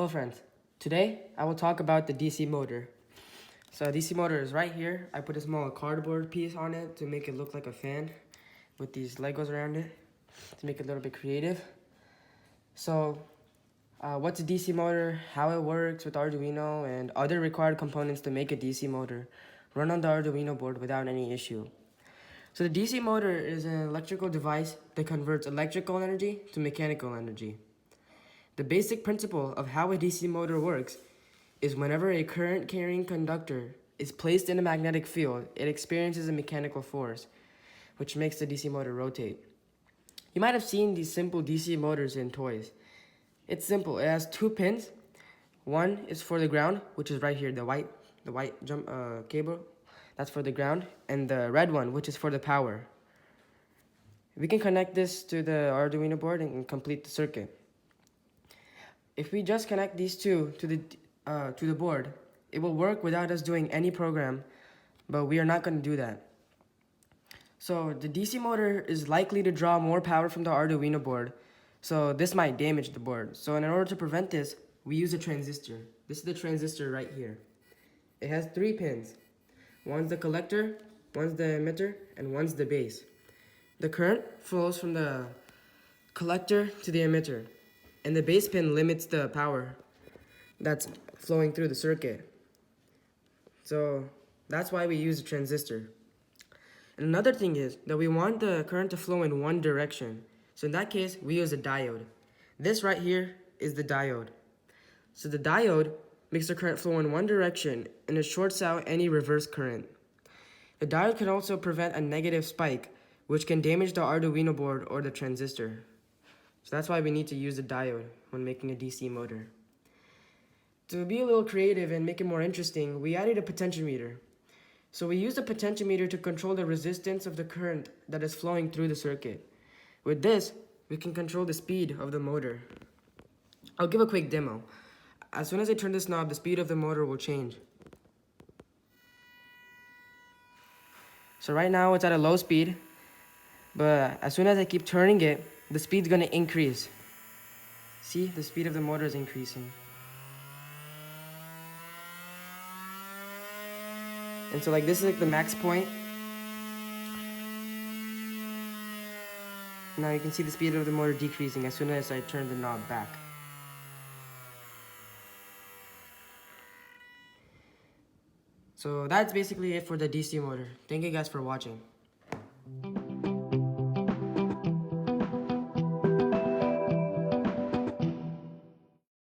Hello friends, today I will talk about the DC motor. So a DC motor is right here. I put a small cardboard piece on it to make it look like a fan with these Legos around it to make it a little bit creative. So what's a DC motor, how it works with Arduino, and other required components to make a DC motor run on the Arduino board without any issue. So the DC motor is an electrical device that converts electrical energy to mechanical energy. The basic principle of how a DC motor works is whenever a current-carrying conductor is placed in a magnetic field, it experiences a mechanical force, which makes the DC motor rotate. You might have seen these simple DC motors in toys. It's simple. It has two pins. One is for the ground, which is right here, the white cable. That's for the ground, and the red one, which is for the power. We can connect this to the Arduino board and complete the circuit. If we just connect these two to the board, it will work without us doing any program, but we are not going to do that. So the DC motor is likely to draw more power from the Arduino board, so this might damage the board. So in order to prevent this, we use a transistor. This is the transistor right here. It has 3 pins. One's the collector, one's the emitter, and one's the base. The current flows from the collector to the emitter, and the base pin limits the power that's flowing through the circuit. So that's why we use a transistor. And another thing is that we want the current to flow in one direction. So in that case, we use a diode. This right here is the diode. So the diode makes the current flow in one direction, and it shorts out any reverse current. The diode can also prevent a negative spike, which can damage the Arduino board or the transistor. So that's why we need to use a diode when making a DC motor. To be a little creative and make it more interesting, we added a potentiometer. So we used a potentiometer to control the resistance of the current that is flowing through the circuit. With this, we can control the speed of the motor. I'll give a quick demo. As soon as I turn this knob, the speed of the motor will change. So right now it's at a low speed, but as soon as I keep turning it, the speed's gonna increase. See, the speed of the motor is increasing. And so like this is like the max point. Now you can see the speed of the motor decreasing as soon as I turn the knob back. So that's basically it for the DC motor. Thank you guys for watching.